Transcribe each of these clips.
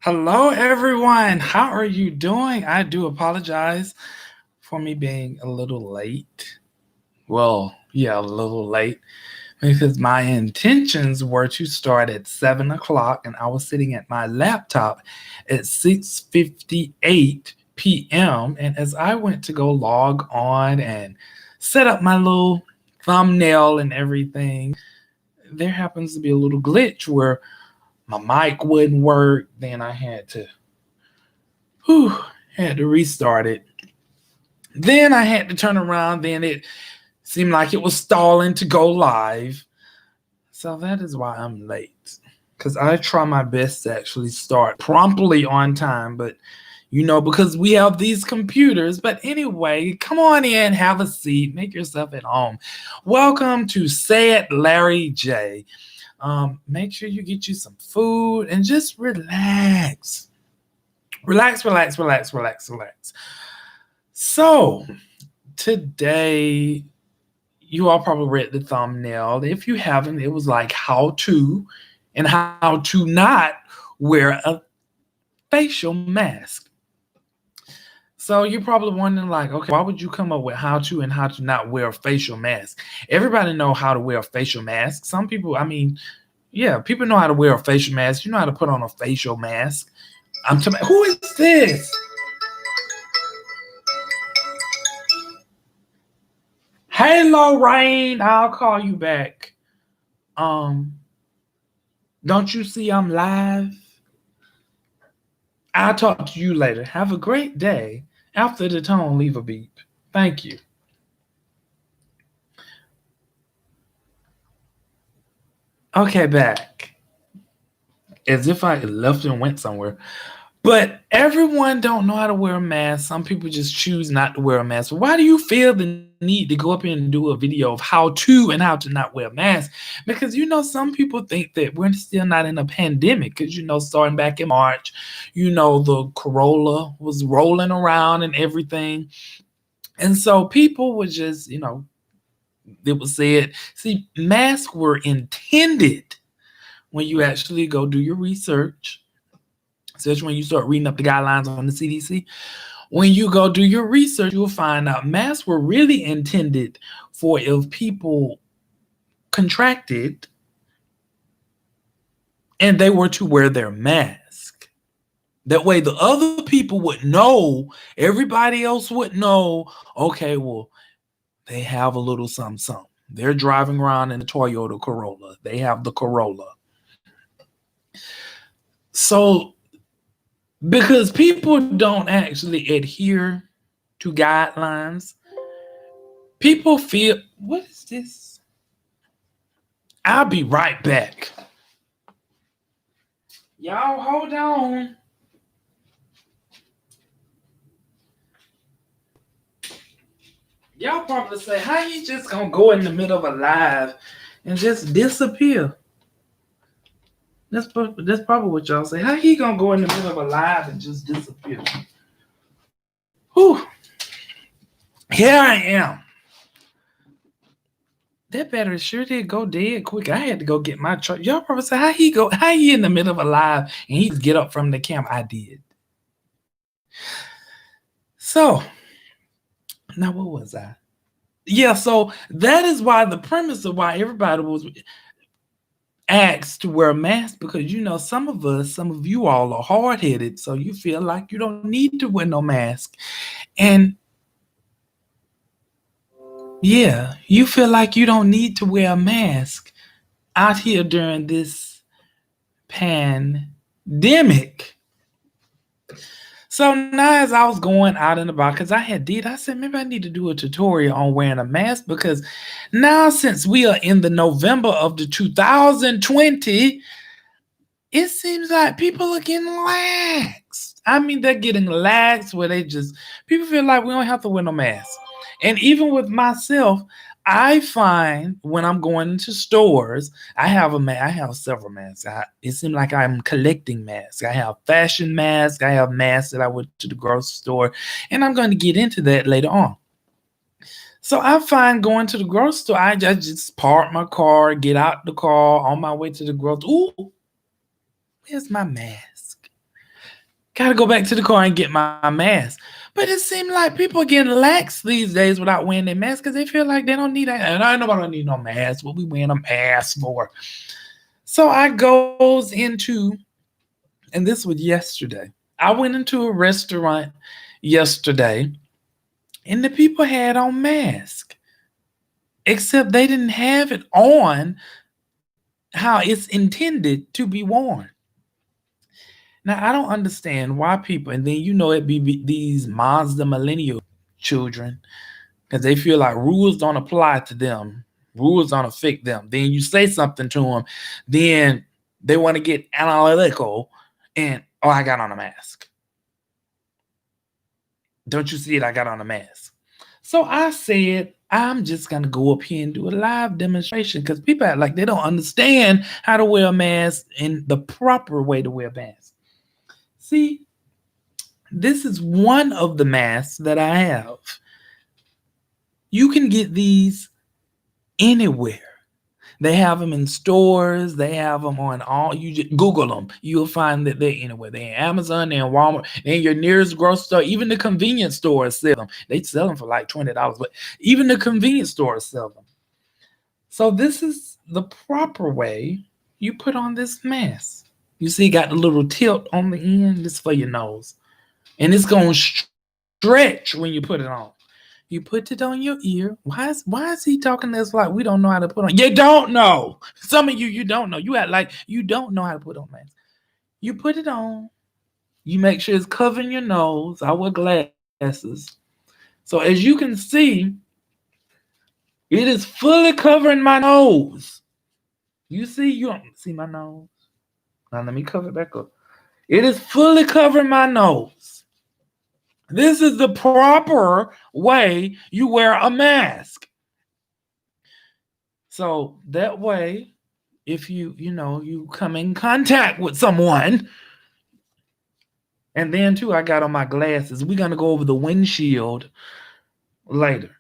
Hello, everyone. How are you doing? I do apologize for me being a little late. Well, yeah, a little late because my intentions were to start at 7 o'clock, and I was sitting at my laptop at 6:58 p.m. And as I went to go log on and set up my little thumbnail and everything, there happens to be a little glitch where my mic wouldn't work. Then I whew, had to restart it. Then I had to turn around. Then it seemed like it was stalling to go live. So that is why I'm late. Because I try my best to actually start promptly on time. But, because we have these computers. But anyway, come on in, have a seat, make yourself at home. Welcome to Say It Larry J. Make sure you get you some food and just relax. Relax, relax, relax, relax, relax. So, today, you all probably read the thumbnail. If you haven't, it was like how to and how to not wear a facial mask. So, you're probably wondering, like, okay, why would you come up with how to and how to not wear a facial mask? Everybody know how to wear a facial mask. Some people, people know how to wear a facial mask. You know how to put on a facial mask. I'm talking. Who is this? Hey, Lorraine, I'll call you back. Don't you see I'm live? I'll talk to you later. Have a great day. After the tone, leave a beep. Thank you. Okay, back. As if I left and went somewhere. But everyone don't know how to wear a mask. Some people just choose not to wear a mask. Why do you feel the need to go up here and do a video of how to and how to not wear a mask? Because some people think that we're still not in a pandemic. Because starting back in March, the Corolla was rolling around and everything. And so people would just, it was said, see, masks were intended when you actually go do your research, especially when you start reading up the guidelines on the CDC. When you go do your research, you'll find out masks were really intended for if people contracted and they were to wear their mask. That way the other people would know, everybody else would know, okay, well, they have a little something. They're driving around in a Toyota Corolla. They have the Corolla. So, because people don't actually adhere to guidelines, people feel, what is this? I'll be right back. Y'all hold on. Y'all probably say, how you just gonna go in the middle of a live and just disappear? That's probably what y'all say. How he gonna go in the middle of a live and just disappear? Whew. Here I am. That battery sure did go dead quick. I had to go get my truck. Y'all probably say, how he in the middle of a live and he just get up from the camera? I did. So, now what was I? Yeah, so that is why the premise of why everybody was asked to wear a mask, because some of you all are hard-headed, so you feel like you don't need to wear no mask. And yeah, you feel like you don't need to wear a mask out here during this pandemic. So now as I was going out and about, because I said maybe I need to do a tutorial on wearing a mask, because now since we are in the November of the 2020, it seems like people are getting lax. I mean, they're getting lax where people feel like we don't have to wear no mask. And even with myself, I find when I'm going into stores, I have several masks. It seems like I'm collecting masks. I have fashion masks. I have masks that I went to the grocery store, and I'm going to get into that later on. So I find going to the grocery store, I just park my car, get out the car on my way to the grocery. Ooh, where's my mask? Gotta go back to the car and get my mask. But it seems like people are getting lax these days without wearing their mask because they feel like they don't need that. And I know nobody don't need no mask. What we wearing a mask for? So I goes into, and this was yesterday. I went into a restaurant yesterday, and the people had on masks, except they didn't have it on how it's intended to be worn. Now I don't understand why people, and then it be these Mazda millennial children, because they feel like rules don't apply to them, rules don't affect them. Then you say something to them, then they want to get analytical, and oh, I got on a mask. Don't you see it? I got on a mask. So I said, I'm just going to go up here and do a live demonstration because people act like they don't understand how to wear a mask and the proper way to wear a mask. See, this is one of the masks that I have. You can get these anywhere. They have them in stores. They have them on all. You just Google them. You'll find that they're anywhere. They're in Amazon. They're in Walmart. They're in your nearest grocery store. Even the convenience stores sell them. They sell them for like $20, but even the convenience stores sell them. So this is the proper way you put on this mask. You see, got the little tilt on the end. This for your nose, and it's gonna stretch when you put it on. You put it on your ear. Why is he talking to us like we don't know how to put on? You don't know. Some of you don't know. You act like you don't know how to put on masks. You put it on. You make sure it's covering your nose. I wear glasses. So as you can see, it is fully covering my nose. You see, you don't see my nose. Now let me cover it back up. It is fully covering my nose. This is the proper way you wear a mask. So that way, if you come in contact with someone, and then too, I got on my glasses. We're gonna go over the windshield later.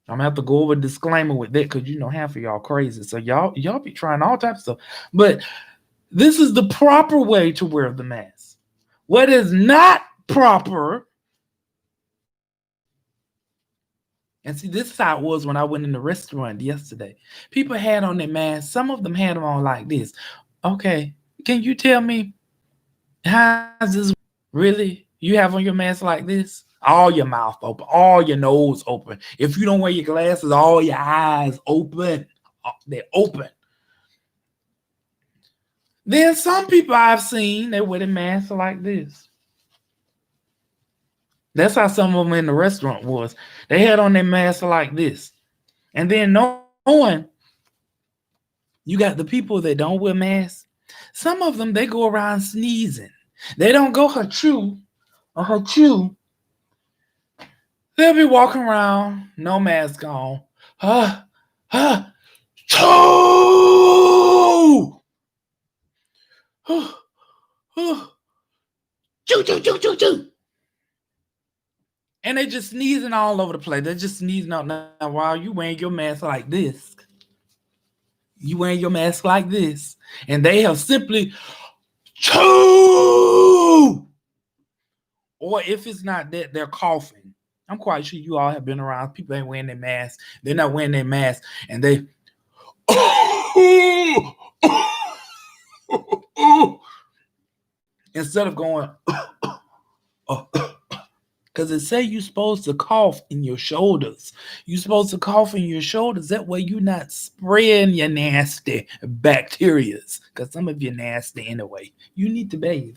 I'm gonna have to go over a disclaimer with that because half of y'all crazy. So y'all be trying all types of stuff. But this is the proper way to wear the mask. What is not proper. And see, this is how it was when I went in the restaurant yesterday. People had on their masks. Some of them had them on like this. Okay, can you tell me how's this really? You have on your mask like this? All your mouth open, all your nose open. If you don't wear your glasses, all your eyes open. They're open. Then some people I've seen, they wear the mask like this. That's how some of them in the restaurant was. They had on their mask like this. And then knowing you got the people that don't wear masks, some of them, they go around sneezing. They don't go achoo or achoo. They'll be walking around, no mask on. Choo! Choo, choo, choo, choo, choo. And they just sneezing all over the place. They're just sneezing out now while you wearing your mask like this. You wearing your mask like this. And they have simply choo! Or if it's not that, they're coughing. I'm quite sure you all have been around. People ain't wearing their mask. They're not wearing their mask. And they instead of going because it say you're supposed to cough in your shoulders. You're supposed to cough in your shoulders. That way you're not spreading your nasty bacterias. Because some of you nasty anyway. You need to bathe.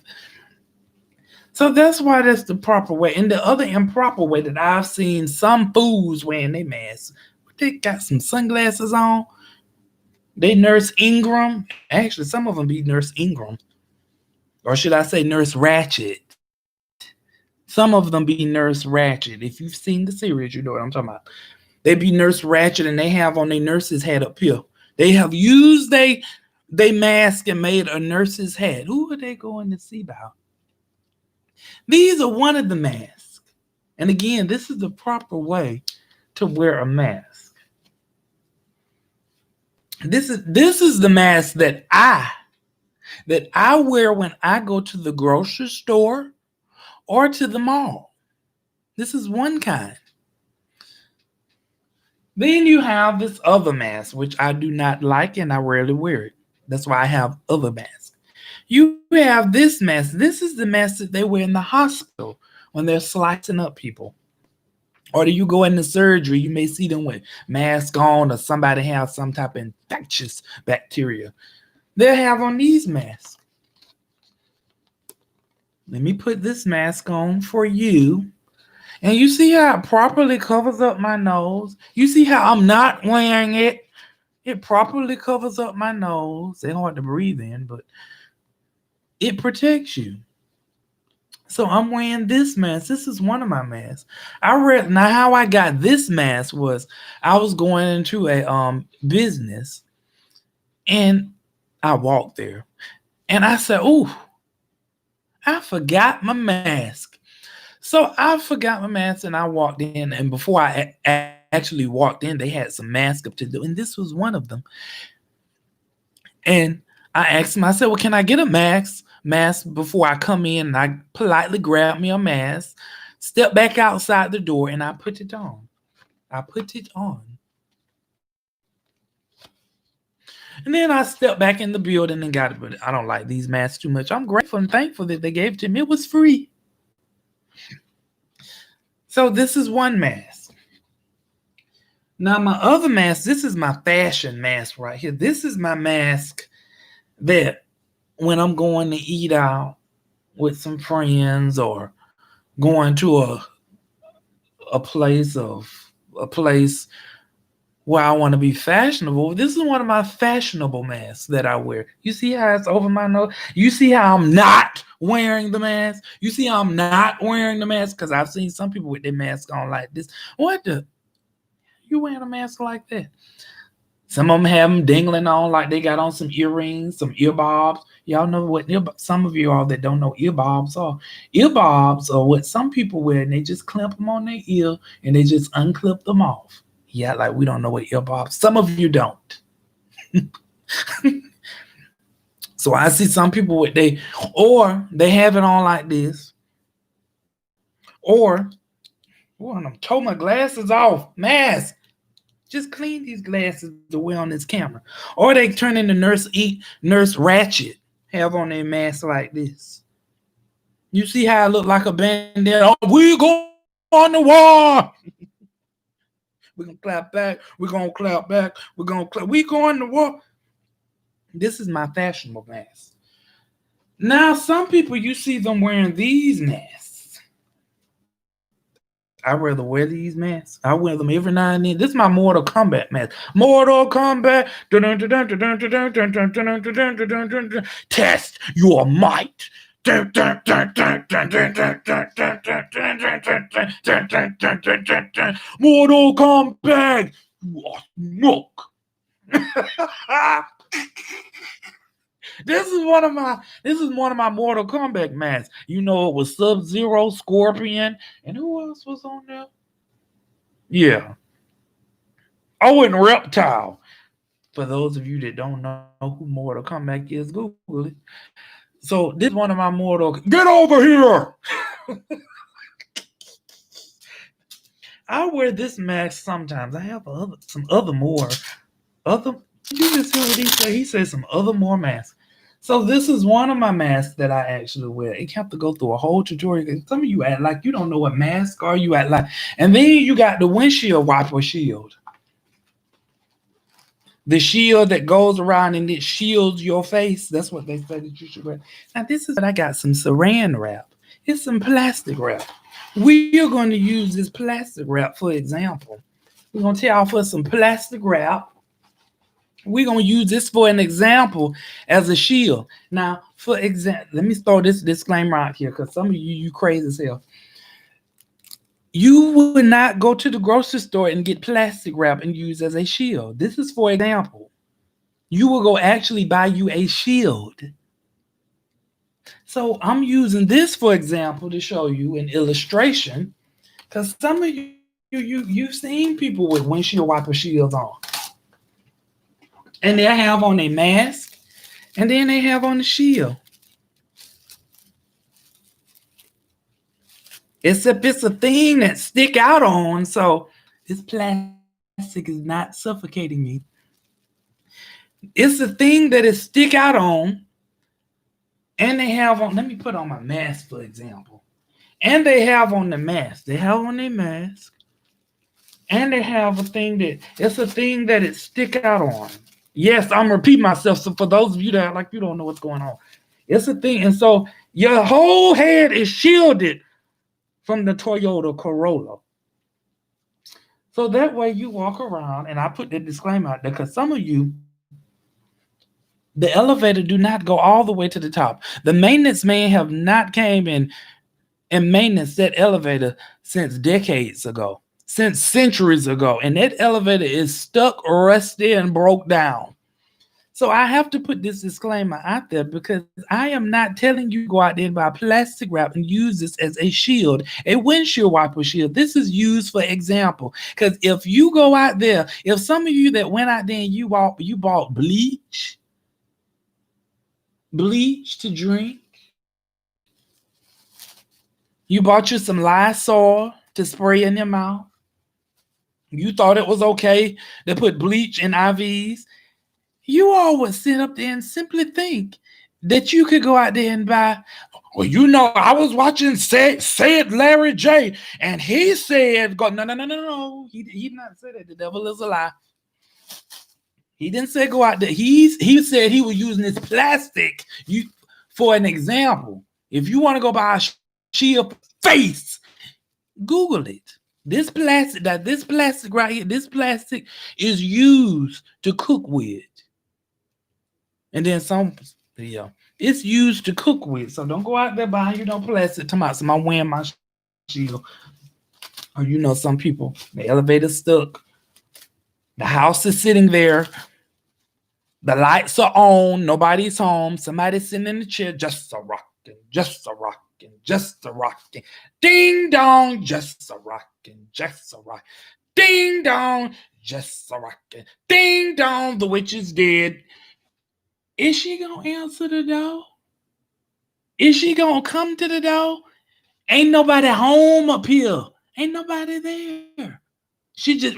So that's why that's the proper way. And the other improper way that I've seen some fools wearing their masks, they got some sunglasses on. They Nurse Ingram. Actually, some of them be Nurse Ingram. Or should I say Nurse Ratchet. Some of them be Nurse Ratchet. If you've seen the series, you know what I'm talking about. They be Nurse Ratchet and they have on their nurse's hat up here. They have used they mask and made a nurse's hat. Who are they going to see about? These are one of the masks. And again, this is the proper way to wear a mask. This is the mask that I wear when I go to the grocery store or to the mall. This is one kind. Then you have this other mask, which I do not like and I rarely wear it. That's why I have other masks. You have this mask. This is the mask that they wear in the hospital when they're slicing up people. Or do you go into surgery, you may see them with mask on, or somebody have some type of infectious bacteria. They'll have on these masks. Let me put this mask on for you. And you see how it properly covers up my nose? You see how I'm not wearing it? It properly covers up my nose. They're hard to breathe in, but it protects you. So I'm wearing this mask. This is one of my masks. Now how I got this mask was I was going into a business and I walked there and I said, "Ooh, I forgot my mask." So I forgot my mask and I walked in, and before I actually walked in, they had some masks up to do, and this was one of them. And I asked them, I said, "Well, can I get a mask before I come in?" And I politely grabbed me a mask, stepped back outside the door, and I put it on. I put it on. And then I stepped back in the building and got it, but I don't like these masks too much. I'm grateful and thankful that they gave it to me. It was free. So this is one mask. Now my other mask, this is my fashion mask right here. This is my mask that when I'm going to eat out with some friends or going to a place where I want to be fashionable. This is one of my fashionable masks that I wear. You see how it's over my nose? You see how I'm not wearing the mask? You see how I'm not wearing the mask? Because I've seen some people with their mask on like this. What the? You wearing a mask like that? Some of them have them dangling on like they got on some earrings, some earbobs. Y'all know what some of you all that don't know earbobs are. Earbobs are what some people wear, and they just clamp them on their ear and they just unclip them off. Yeah, like we don't know what earbobs. Some of you don't. So I see some people with or they have it on like this, or I'm told my glasses off, mask. Just clean these glasses to wear on this camera. Or they turn into Nurse Ratchet, have on their mask like this. You see how I look like a bandit? Oh, we go on the war. We're gonna clap back. We're gonna clap back. We're gonna clap. We go on the war. This is my fashionable mask. Now, some people you see them wearing these masks. I rather wear these masks. I wear them every now and then. This is my Mortal Kombat mask. Mortal Kombat. Test your might. Mortal Kombat. You are smoke. This is one of my Mortal Kombat masks. You know, it was Sub-Zero, Scorpion, and who else was on there? Yeah. Oh, and Reptile. For those of you that don't know who Mortal Kombat is, Google it. So this is one of my Get over here! I wear this mask sometimes. I have some other. You just hear what he said? He said some other more masks. So this is one of my masks that I actually wear. It have to go through a whole tutorial. Some of you act like you don't know what mask are. You act like, and then you got the windshield wiper shield. The shield that goes around and it shields your face. That's what they say that you should wear. Now this is what I got, some saran wrap. It's some plastic wrap. We are going to use this plastic wrap for example. We're going to tear off some plastic wrap. We're going to use this for an example as a shield. Now, for example, let me throw this disclaimer out here because some of you crazy as hell. You would not go to the grocery store and get plastic wrap and use as a shield. This is for example. You will go actually buy you a shield. So I'm using this for example to show you an illustration because some of you've seen people with windshield wiper shields on. And they have on a mask, and then they have on the shield. except it's a thing that stick out on. So this plastic is not suffocating me. It's a thing that it stick out on, and they have on. Let me put on my mask for example. And they have on the mask. They have on their mask, and they have a thing that it's a thing that it stick out on. Yes, I'm repeating myself. So for those of you that like you don't know what's going on, it's a thing, and so your whole head is shielded from the Toyota Corolla. So that way you walk around, and I put the disclaimer out there because some of you, the elevator do not go all the way to the top. The maintenance man have not came in and maintenance that elevator since decades ago, since centuries ago, and that elevator is stuck, rusty, and broke down. So I have to put this disclaimer out there because I am not telling you go out there and buy plastic wrap and use this as a shield, a windshield wiper shield. This is used for example. Because if you go out there, if some of you that went out there and you bought bleach to drink, you bought you some Lysol to spray in your mouth. You thought it was okay to put bleach in IVs. You all would sit up there and simply think that you could go out there and buy. Well, I was watching say it Larry J, and he said, "Go no. He did not say that. The devil is a lie. He didn't say go out there. He said he was using this plastic. For an example, if you want to go buy a shield face, Google it. This plastic right here, this plastic is used to cook with. And then it's used to cook with. So don't go out there buying plastic. Talking about I'm wearing my shield. Or some people, the elevator's stuck. The house is sitting there. The lights are on. Nobody's home. Somebody's sitting in the chair, just a rocking, just a rocking, just a rocking. Ding dong, just a rocking, just a rocking. Ding dong, just a rocking. Ding dong, the witch is dead. Is she gonna answer the door? Is she gonna come to the door? Ain't nobody home up here. Ain't nobody there. She just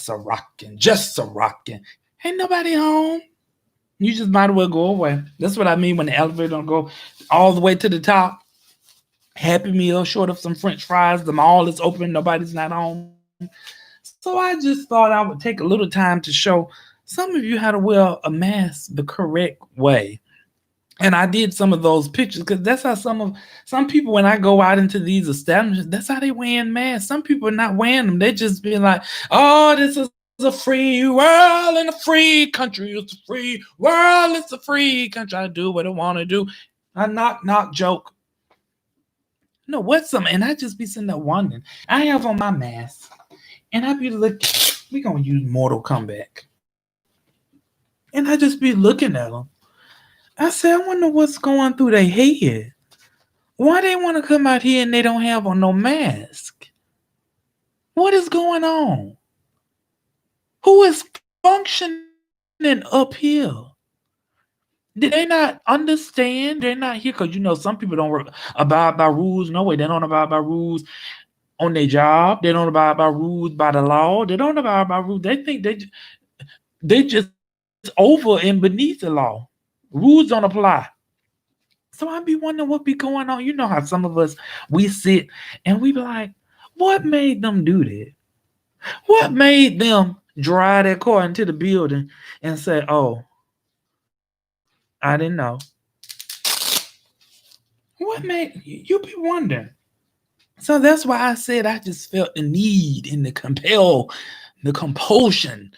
a rocking, just a rocking. Ain't nobody home. You just might as well go away. That's what I mean when the elevator don't go all the way to the top. Happy Meal, short of some French fries. The mall is open. Nobody's not home. So I just thought I would take a little time to show some of you how to wear a mask the correct way. And I did some of those pictures because that's how some people, when I go out into these establishments, that's how they wearing masks. Some people are not wearing them. They just be like, oh, this is a free world and a free country. It's a free world. It's a free country. I do what I want to do. I knock joke. No, what's some? And I just be sitting there wondering. I have on my mask, and I be looking. We gonna use Mortal Kombat, and I just be looking at them. I said, I wonder what's going through their head. Why they want to come out here and they don't have on no mask? What is going on? Who is functioning up here? Did they not understand? They're not here because some people don't abide by rules. No way, they don't abide by rules on their job. They don't abide by rules by the law. They don't abide by rules. They think they just over and beneath the law. Rules don't apply. So I be wondering what be going on. You know how some of us we sit and we be like, what made them do that? What made them drive their car into the building and say, "Oh, I didn't know"? What made you be wondering? So that's why I said I just felt the need and the compulsion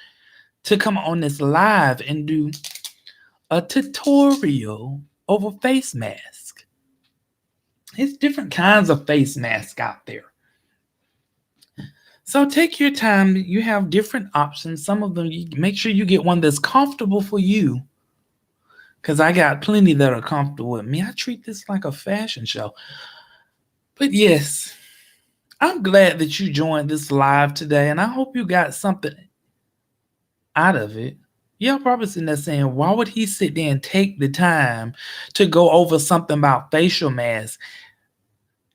to come on this live and do a tutorial over face mask. It's different kinds of face mask out there. So take your time. You have different options. Some of them, you make sure you get one that's comfortable for you. Because I got plenty that are comfortable with me. I treat this like a fashion show. But yes, I'm glad that you joined this live today. And I hope you got something out of it. Y'all probably sitting there saying, why would he sit there and take the time to go over something about facial masks?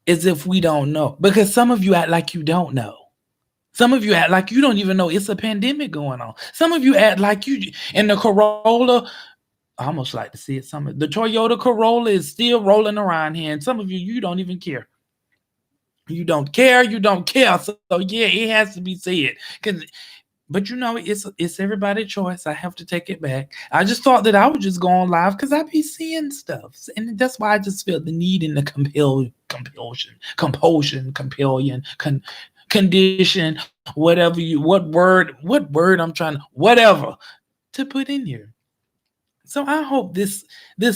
as if we don't know. Because some of you act like you don't know. Some of you act like you don't even know it's a pandemic going on. Some of you act like you in the Corolla. I almost like to see it. The Toyota Corolla is still rolling around here, and some of you don't even care. You don't care. You don't care. So yeah, it has to be said. But it's everybody's choice. I have to take it back. I just thought that I would just go on live because I be seeing stuff, and that's why I just felt the need and the condition, whatever what word I'm trying to, whatever to put in here. So I hope this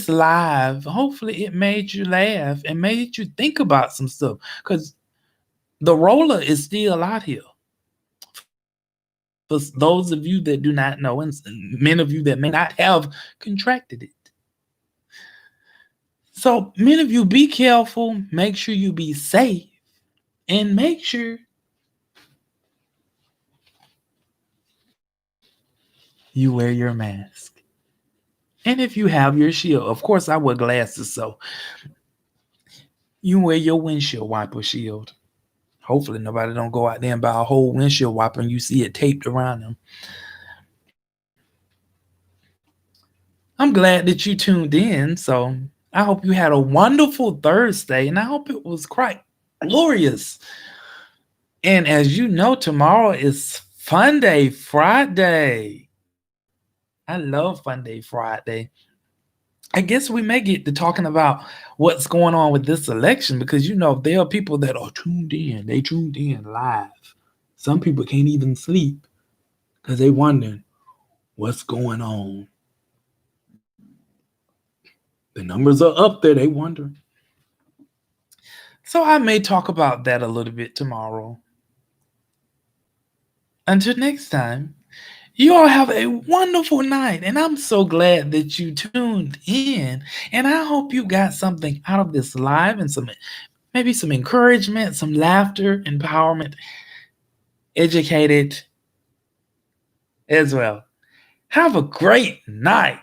live, hopefully it made you laugh and made you think about some stuff because the roller is still out here. For those of you that do not know, and many of you that may not have contracted it. So many of you be careful, make sure you be safe, and make sure you wear your mask. And if you have your shield, of course I wear glasses, so you wear your windshield wiper shield. Hopefully nobody don't go out there and buy a whole windshield wiper and you see it taped around them. I'm glad that you tuned in. So I hope you had a wonderful Thursday and I hope it was quite glorious. And as you know, tomorrow is Fun Day Friday. I love Fun Day Friday. I guess we may get to talking about what's going on with this election because there are people that are tuned in. They tuned in live. Some people can't even sleep because they wondering what's going on. The numbers are up there. They wondering. So I may talk about that a little bit tomorrow. Until next time, you all have a wonderful night, and I'm so glad that you tuned in. And I hope you got something out of this live and maybe some encouragement, some laughter, empowerment, educated as well. Have a great night.